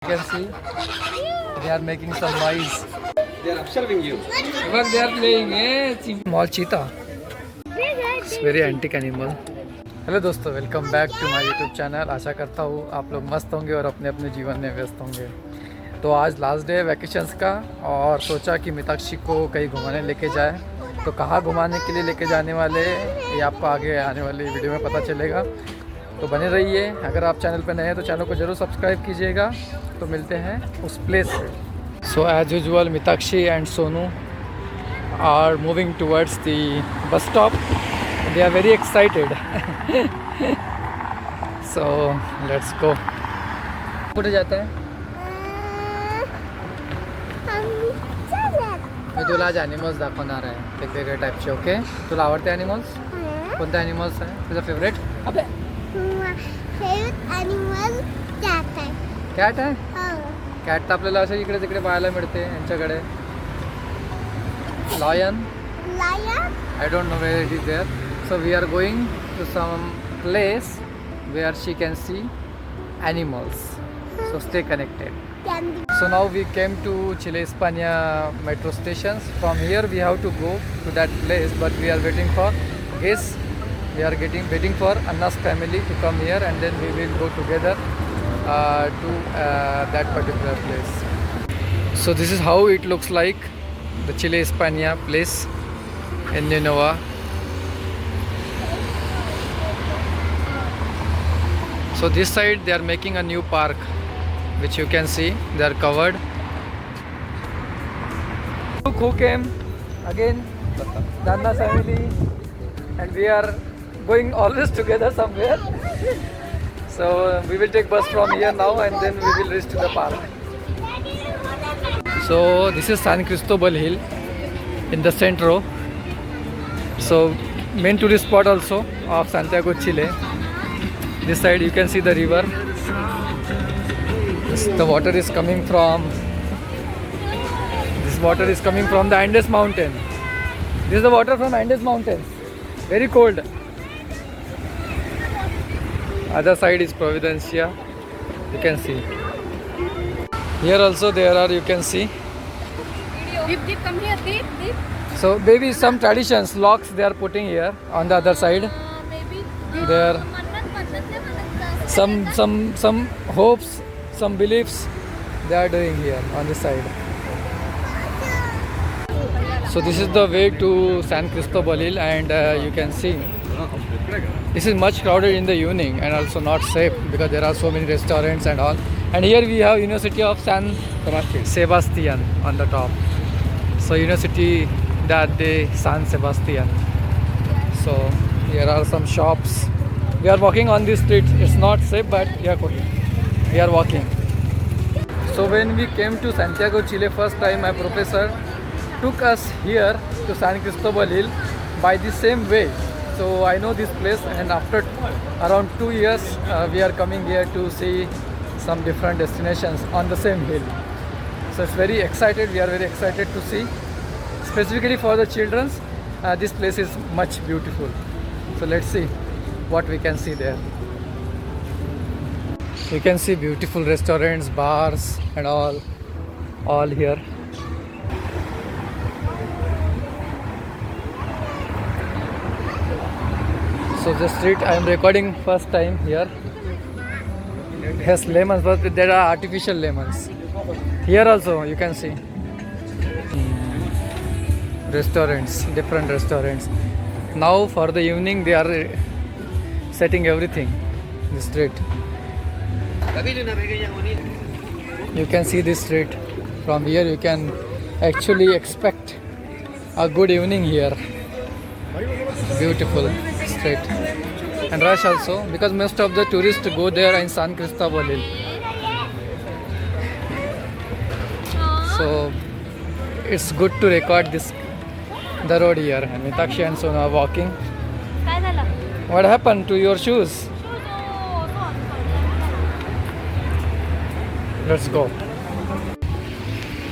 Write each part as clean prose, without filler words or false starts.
You can see they are making some noise. They are observing you. Look, they are playing. Small cheetah. It's very antique animal. Hello दोस्तों, welcome back to my YouTube channel. आशा करता हूँ आप लोग मस्त होंगे और अपने अपने जीवन में व्यस्त होंगे। तो आज लास्ट डे है वैकेशंस का और सोचा कि मिताक्षी को कहीं घुमाने लेके जाए। तो कहाँ घुमाने के लिए लेके जाने वाले ये आपको आगे आने वाली वीडियो में पता चलेगा। तो बने रहिए। अगर आप चैनल पर नए हैं तो चैनल को ज़रूर सब्सक्राइब कीजिएगा। तो मिलते हैं उस प्लेस पे। So as usual Mitakshi and Sonu are moving towards the bus stop. They are very excited. So let's go. कुठे जाता है? मी तुला आज ॲनिमल्स दाखवणार आहे वेगवेगळ्या टाईपचे. ओके, तुला आवडते ॲनिमल्स? कोणते ॲनिमल्स आहे तुझं फेवरेट? अबे फेवरेट ॲनिमल कॅट आहे. कॅट आहे? कॅट तर आपल्याला असं इकडे तिकडे पाहायला मिळते यांच्याकडे. Lion? Lion? I don't know where it is there. So we are going to some place where she can see animals. So stay connected. So now we came to Chile España metro stations. From here we have to go to that place, but we are waiting for guests. We are waiting for Anna's family to come here, and then we will go together to that particular place. So this is how it looks like, the Chile España place in Ninova. So this side they are making a new park, which you can see they are covered. Look who came again, Danna's family, and we are going always together somewhere. So we will take bus from here now and then we will reach to the park. So this is San Cristobal Hill in the centro. So main tourist spot also of Santiago, Chile. This side you can see the river. The water is coming from the Andes mountain. This is the water from Andes mountains. Very cold. Other side is Providencia. You can see. Here also there are, you can see. Deep, come here, deep. So maybe some traditions, locks they are putting here on the other side. Maybe. There some hopes, some beliefs they are doing here on this side. So this is the way to San Cristobal Hill, and you can see this is much crowded in the evening and also not safe because there are so many restaurants and all. And here we have University of San Sebastian on the top. So University de San Sebastian. So here are some shops. We are walking on this street. It's not safe, but we are walking. So when we came to Santiago, Chile first time, my professor took us here to San Cristobal Hill by the same way. So I know this place, and after around 2 years we are coming here to see some different destinations on the same hill. So it's very excited. We are very excited to see. Specifically for the children, this place is much beautiful. So let's see what we can see there. You can see beautiful restaurants, bars and all here. So the street I am recording first time here. It has lemons, but there are artificial lemons. Here also you can see restaurants, different restaurants. Now for the evening they are setting everything in the street. You can see this street. From here you can actually expect a good evening here. Beautiful street. And rush also because most of the tourists go there in San Cristobal Hill. So it's good to record the road here. And Mitakshi and Sona are walking. What happened to your shoes? Let's go.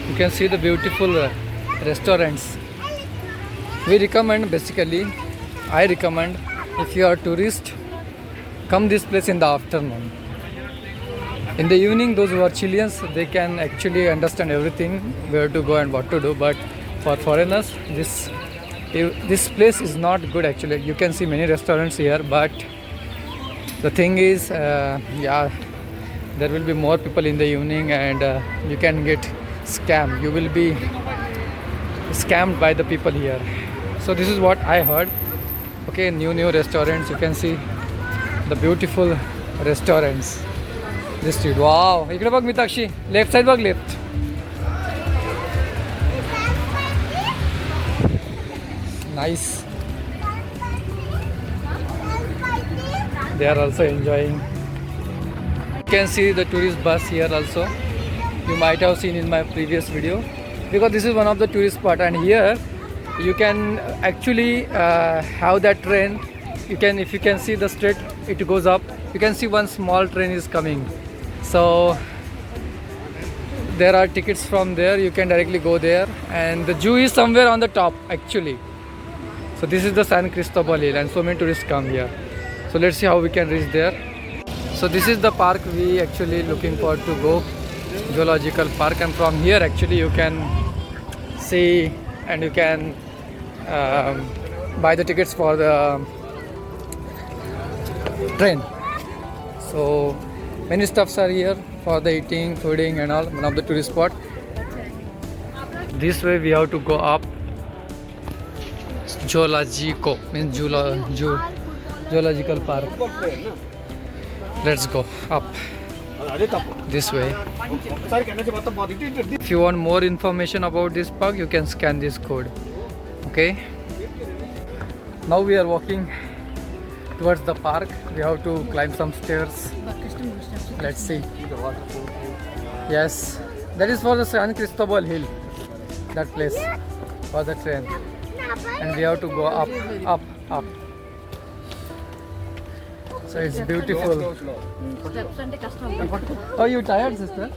You can see the beautiful restaurants. I recommend if you are a tourist, come this place in the afternoon. In the evening, those who are Chileans, they can actually understand everything, where to go and what to do. But for foreigners, this place is not good actually. You can see many restaurants here, but the thing is, yeah, there will be more people in the evening, and you can get scammed. You will be scammed by the people here. So this is what I heard. Okay, new restaurants. You can see the beautiful restaurants. This street. Wow. इकडे बघ Mitakshi. Left side बघ left. Nice. They are also enjoying. You can see the tourist bus here also. You might have seen in my previous video, because this is one of the tourist spot, and here you can actually have that train. You can, if you can see the street, it goes up. You can see one small train is coming. So there are tickets from there. You can directly go there, and the zoo is somewhere on the top actually. So this is the San Cristobal Hill, and so many tourists come here. So let's see how we can reach there. So this is the park we actually looking forward to go, Zoological Park, and from here actually you can see, and you can buy the tickets for the train. So many stuffs are here for the eating, fooding and all, one of the tourist spot. This way we have to go up. Zoologico means zoological park. Let's go up this way. If you want more information about this park, you can scan this code. Okay. Now we are walking towards the park. We have to climb some stairs. Let's see. Yes, that is for the San Cristobal Hill. That place for the train, and we have to go up. So it's beautiful. Oh, you tired, sister?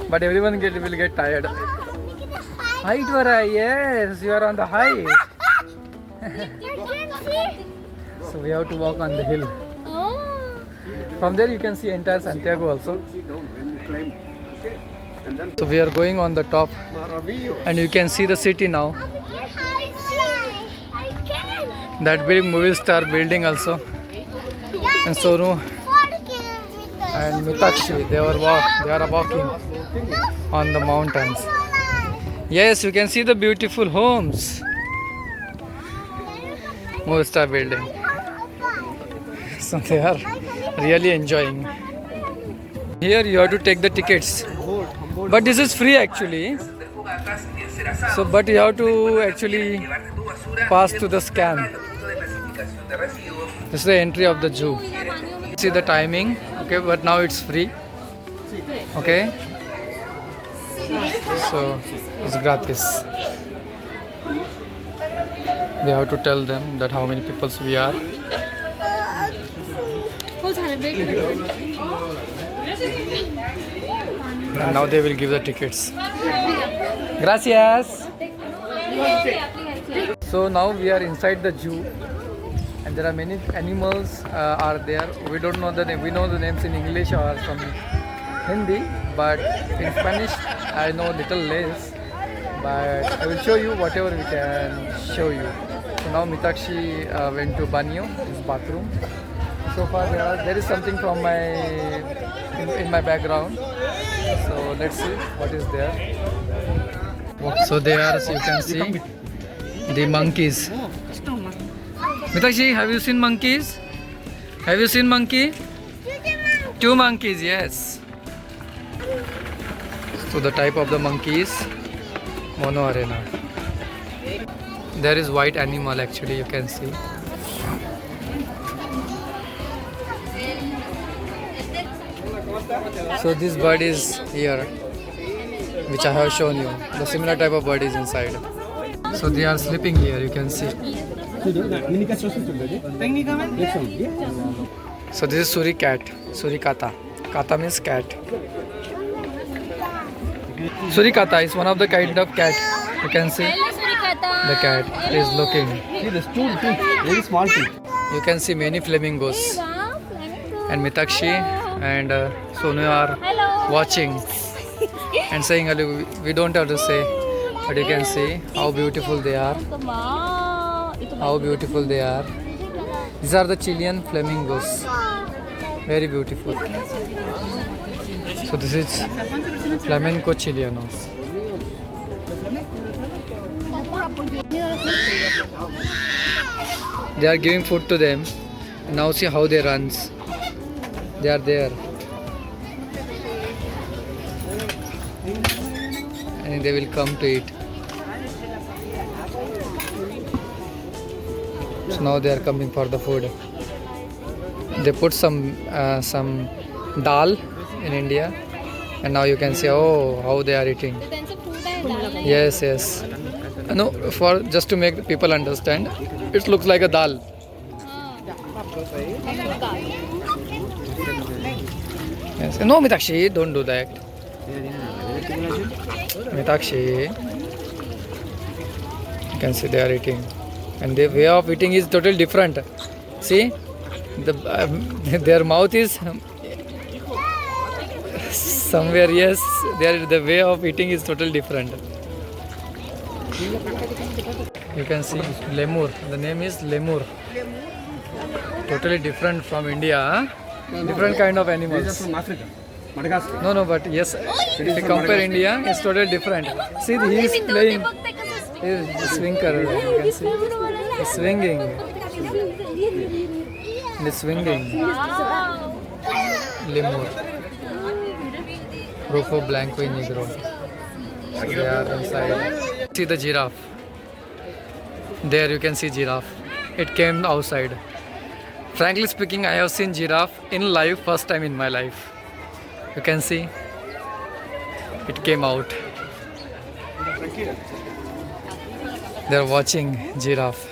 But everyone will get tired. Height vara, yes, you are on the height. So we have to walk on the hill. From there you can see entire Santiago also. So we are going on the top, and you can see the city now. That big movie star building also. And Sonu and Mitakshi, they are walking on the mountains. Yes, you can see the beautiful homes. Movie star building. So they are really enjoying. Here you have to take the tickets, but this is free actually. So but you have to actually pass to the scan. This is the entry of the zoo. See the timing, okay, but now it's free. Okay, so it's gratis. We have to tell them that how many people we are. And now they will give the tickets. Gracias. So now we are inside the zoo, and there are many animals are there. We don't know the name. We know the names in English or some Hindi, but in Spanish I know little less. But I will show you whatever we can show you. So now Mitakshi went to banyo, his bathroom. So far there is something from in my background. So let's see what is there. So there, as you can see, the monkeys. Mitakshi, have you seen monkeys? Have you seen monkey? 2 monkeys, yes. So the type of the monkeys, mono arena. There is white animal actually, you can see. So this bird is here, which I have shown you. The similar type of bird is inside. So they are sleeping here, you can see. So this is Suri cat, Surikata. Kata means cat. Surikata is one of the kind of cat. You can see the cat is looking. See the stool too, very small too. You can see many flamingos. and Mitakshi and Sonu are watching and saying hello. We don't have to say, but you can see how beautiful they are. How beautiful they are. These are the Chilean flamingos. Very beautiful. So this is flamenco Chileanos. They are giving food to them. Now see how they runs. They are there. And they will come to eat. So now they are coming for the food. They put some dal in India, and now you can see how they are eating. Yes, yes. No, for just to make people understand, it looks like a dal. Yes. No, Mitakshi, don't do that. Mitakshi, you can see they are eating, and their way of eating is totally different. See, their mouth is somewhere. Yes, the way of eating is totally different. You can see lemur. The name is lemur. Totally different from India. Huh? Different kind of animals. From Africa, Madagascar. No, but yes, if you compare India, it's totally different. See, he is playing. He is swinker. You can see. He's swinging. He's swinging. Lemur. Rufo blanco negro. So they are inside. See the giraffe. There you can see giraffe. It came outside. Frankly speaking, I have seen giraffe in live first time in my life. You can see it came out. They are watching giraffe.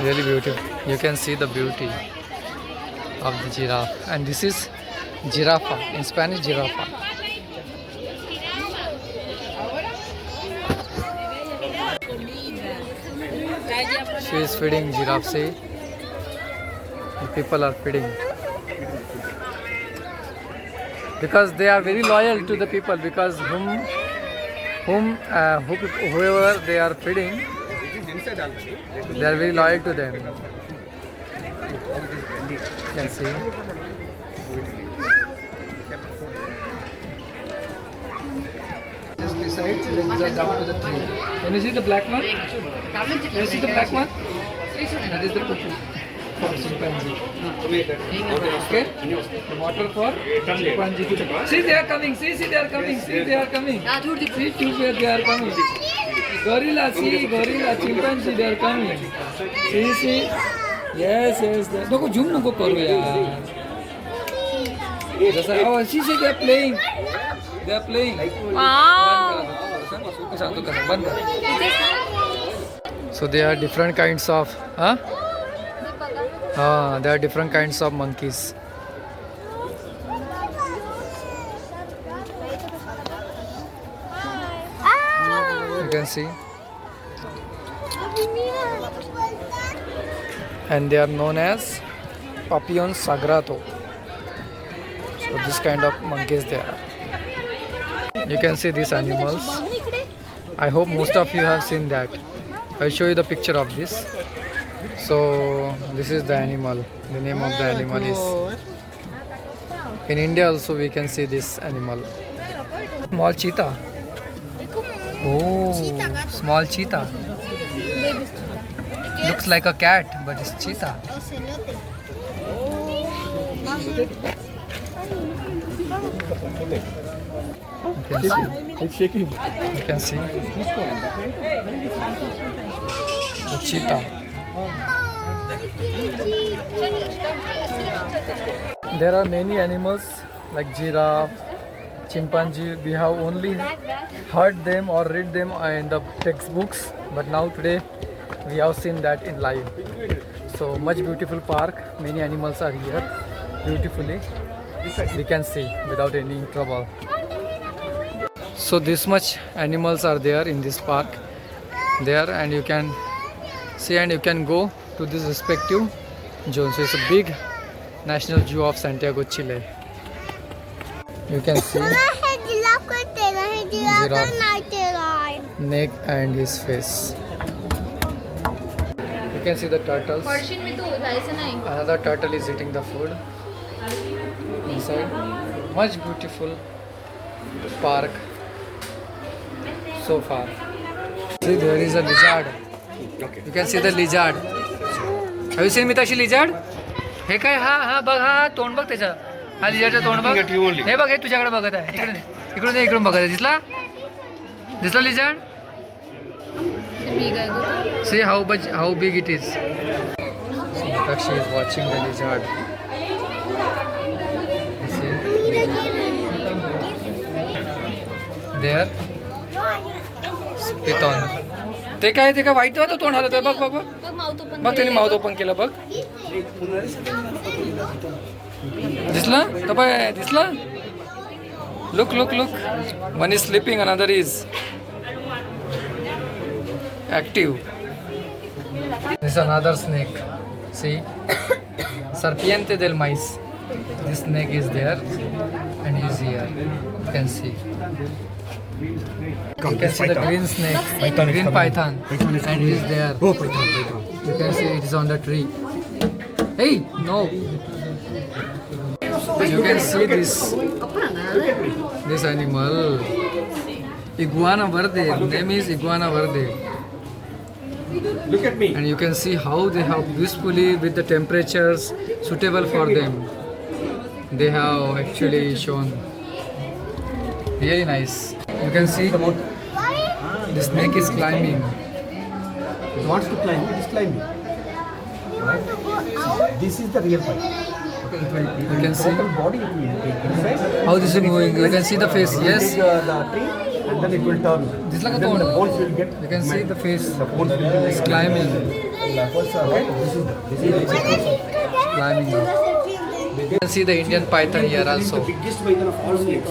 Really beautiful. You can see the beauty of the giraffe. And this is giraffa. In Spanish, giraffa. She is feeding giraffe. See, the people are feeding because they are very loyal to the people. Because whoever they are feeding, they are very loyal to them. You can see. Just beside, let's just down to the tree. Can you see the black one? Can you see the black one? That is the purple for chimpanzee. Okay? The water for chimpanzee. See, they are coming. See, they are coming. See, they are coming. See, where they are coming. Gorilla, see, gorilla, chimpanzee, they are coming. See. Yes. Don't zoom, no go karo yaar. Oh, see, they are playing. They are playing. Wow. So there are different kinds of there are different kinds of monkeys. You can see. And they are known as Papillon sagrato. So this kind of monkeys they are. You can see these animals. I hope most of you have seen that. I'll show you the picture of this. So this is the animal. The name of the animal is. In India also we can see this animal. Small cheetah. Oh, small cheetah. Looks like a cat, but it's cheetah. You can see. It's shaking. You can see the cheetah. There are many animals like giraffe, chimpanzee. We have only heard them or read them in the textbooks, but now today we have seen that in live. So much beautiful park. Many animals are here beautifully. We can see without any trouble. So this much animals are there in this park there, and you can see and you can go to this respective zone. So it's a big national zoo of Santiago, Chile. You can see neck and his face. You can see the turtles. Another turtle is eating the food inside. Much beautiful park so far. See, there is a lizard. You can see the lizard. Have you seen Mitashi lizard? हे काय हा बघ हा तोंड बघ त्याचं हा लिझार्डचं तोंड बघ हे बघ हे तुझ्याकडे बघत आहे इकडून बघत आहे दिसला lizard See how big it is. So Mitakshi is watching the lizard. See? There. Python. ते काय वाईट होतं तोंड हलत आहे बघ त्याने माउथ ओपन केलं बघ दिसला look one is sleeping, another is active. This is another snake. See, Serpiente del Maíz. This snake is there and is here. You can see. You can see the green snake, green python, and he is there. You can see it is on the tree. Hey, no. You can see this animal. Iguana verde. Name is iguana verde. Look at me. And you can see how they have peacefully with the temperatures suitable for them. They have actually shown really nice. You can see the snake is climbing. It wants to climb. It is climbing. Right? This is the real fight. You can see Body it will take inside. how this is moving. You can see the face. Yes. Take the tree and then it will turn. This is like a Then the tone. bones will get. You can see the face. The bones will be It's climbing. right? This is Climbing up. You can see the Indian python here the also. biggest python of all snakes.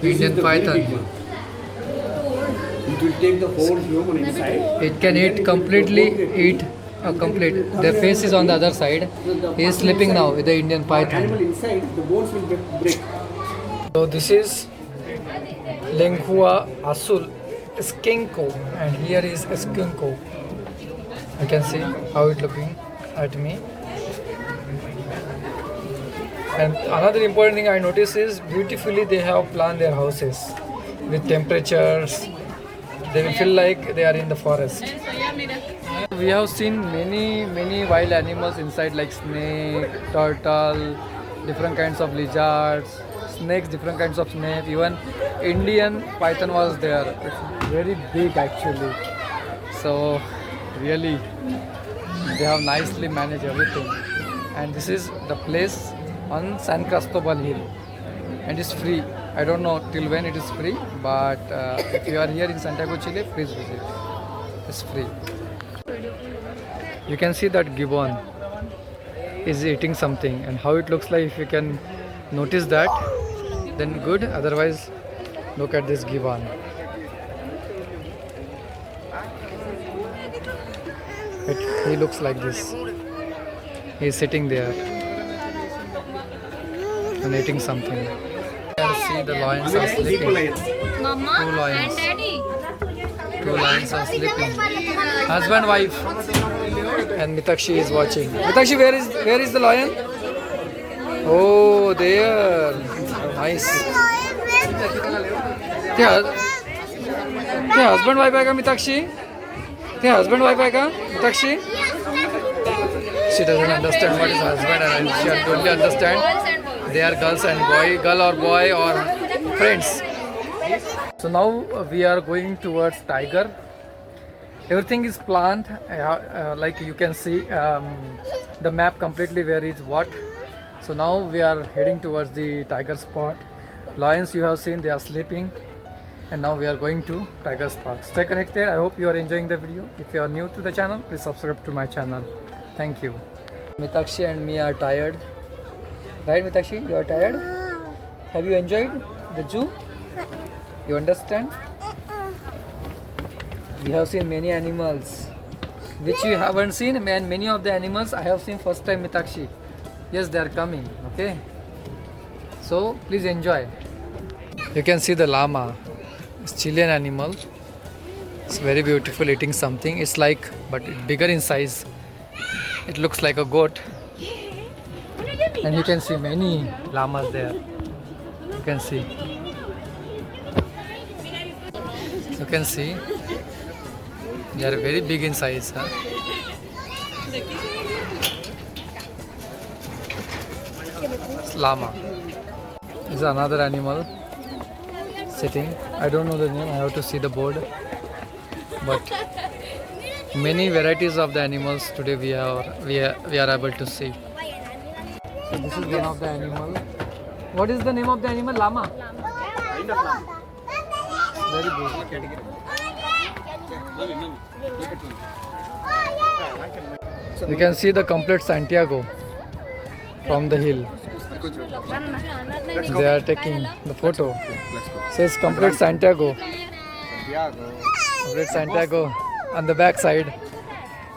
This is Indian the very python. big one. It will take the whole human inside. It can eat complete. The face is on the other side. He is sleeping now with the Indian Animal python. inside, the bones will break. So this is Lengua azul skinko, and here is skinko. You can see how it looking at me. And another important thing I notice is beautifully they have planned their houses with temperatures. They will feel like they are in the forest. We have seen many wild animals inside, like snake, turtle, different kinds of lizards, snakes, different kinds of snakes. Even Indian python was there. It's very big actually. So really, they have nicely managed everything. And this is the place on San Cristobal Hill, and it's free. I don't know till when it is free, but if you are here in Santiago, Chile, please visit. It's free. You can see that gibbon is eating something, and how it looks like. If you can notice that, then good. Otherwise, look at this gibbon. He looks like this. He is sitting there and eating something. You can see the lions are sleeping. Mama Two lions. and Daddy. Two lions are sleeping. Husband, wife, and Mitakshi is watching. Mitakshi, where is the lion? Oh, there. Nice. ते husband wife आहे का मिताक्षी? ते husband wife आहे का Mitakshi? She doesn't understand what is husband, and she totally understand. They are girls and girl or boy or friends. So now we are going towards Tiger. Everything is planned, like you can see the map completely where is what. So now we are heading towards the tiger spot. Lions you have seen, they are sleeping, and now we are going to Tiger Park. Stay connected. I hope you are enjoying the video. If you are new to the channel, please subscribe to my channel. Thank you. Mitakshi and me are tired. Right, Mitakshi? You are tired? Have you enjoyed the zoo? You understand? We have seen many animals. which you haven't seen, and many of the animals I have seen first time, Mitakshi. Yes, they are coming. Okay. So please enjoy. You can see the llama. It's Chilean animal. It's very beautiful, eating something. It's like, but bigger in size. It looks like a goat. And you can see many llamas there. You can see. You can see. They are very big in size. Huh? It's llama. This is another animal sitting. I don't know the name. I have to see the board. But many varieties of the animals today we are able to see. So this is one of the animal. What is the name of the animal? Llama. Very big. You can see the complete Santiago from the hill. They are taking the photo. Says complete Santiago. Complete Santiago on the back side.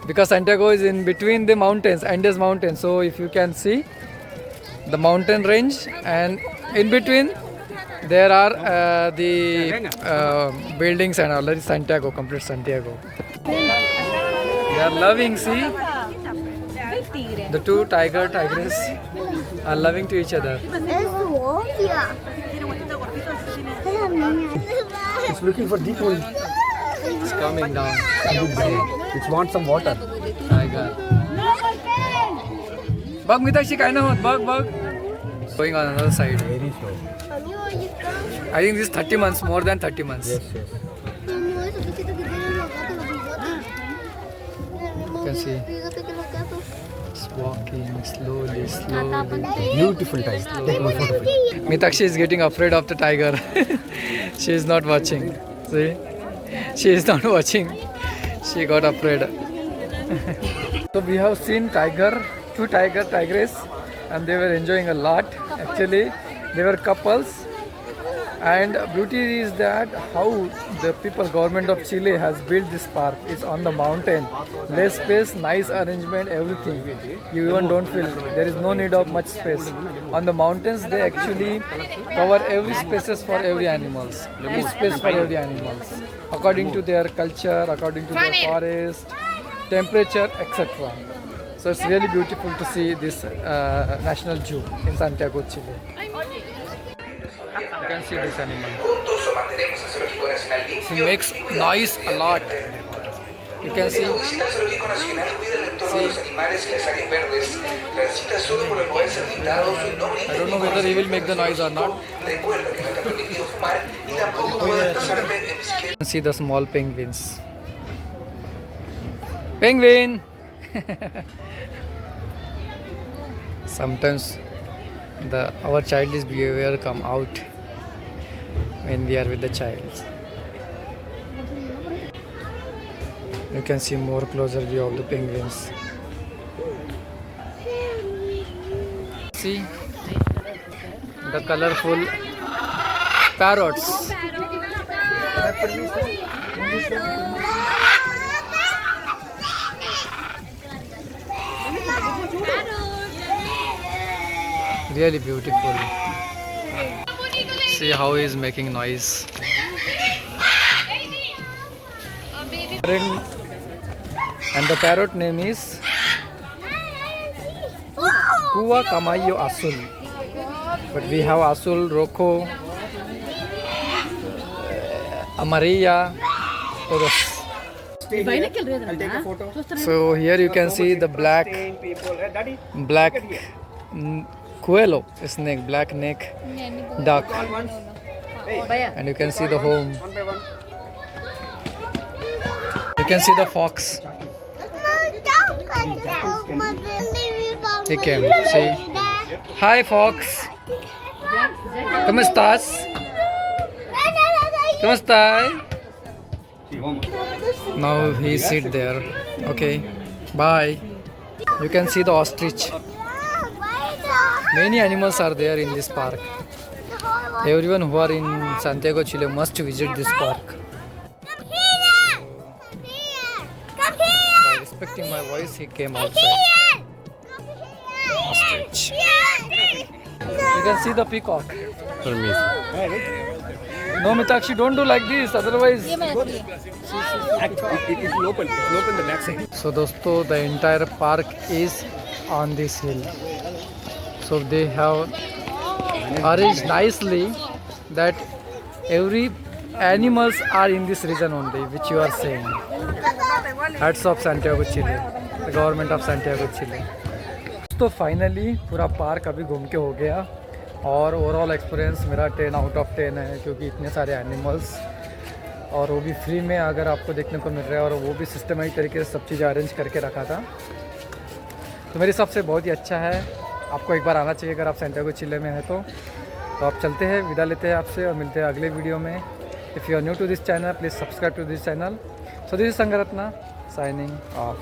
Because Santiago is in between the mountains, Andes mountains. So if you can see the mountain range, and in between there are the buildings and already Santiago, complete Santiago. They are loving, see? The two tigress are loving to each other. It's looking for deep hole. It's coming down. It wants some water. Tiger. Bug Mitakshi, kind of bug. Going on another side. Very slow. I think this is 30 months, more than 30 months. Yes. You can see. It's walking slowly. Beautiful tiger. Take one photo of it. Mitakshi is getting afraid of the tiger. She is not watching. See? She is not watching. She got afraid. So we have seen two tigress, and they were enjoying a lot. Actually, they were couples. And beauty is that how the government of Chile has built this park. It's on the mountain, less space, nice arrangement, everything. You even don't feel there is no need of much space. On the mountains, they actually cover every spaces for every animals, each space for every animals, according to their culture, according to their forest, temperature, etc. So it's really beautiful to see this national zoo in Santiago, Chile. You can see this animal. She makes noise a lot. You can see. I don't know whether he will make the noise or not. You can see the small penguins. Penguin! Sometimes our childish behavior come out when we are with the child. You can see more closer view of the penguins. See the colorful parrots. Really beautiful. See how he is making noise. And the parrot name is Kua Kamayo Azul. But we have Azul, Roco, Amarilla, todos. I'll take a photo. So here you can see the black Coelho snake, black neck duck, and you can see the home. You can see the fox. He came. See. Hi fox. ¿Cómo estás? ¿Cómo estás? Now he sit there. Okay. Bye. You can see the ostrich. Many animals are there in this park. Everyone who are in Santiago, Chile must visit this park. Come here! Come here! By respecting my voice, he came outside. Ostrich. You can see the peacock. No, Mitakshi, don't do like this, otherwise. It will open the back side. So दोस्तों, the entire park is on this hill. So they have arranged nicely that every animals are in this region only, which you are saying. Hats off Santiago, Chile, the government of Santiago, Chile. तो finally पूरा park अभी घूम के हो गया और overall experience मेरा 10 out of 10 है, क्योंकि इतने सारे एनिमल्स और वो भी फ्री में अगर आपको देखने को मिल रहा है, और वो भी सिस्टमेटिक तरीके से सब चीज़ें अरेंज करके रखा था। तो मेरे हिसाब से बहुत ही अच्छा है, आपको एक बार आना चाहिए अगर आप सैंटियागो चिले में हैं तो आप चलते हैं, विदा लेते हैं आपसे और मिलते हैं अगले वीडियो में। If you are new to this channel, please subscribe to this channel. So this is Sangratna signing of.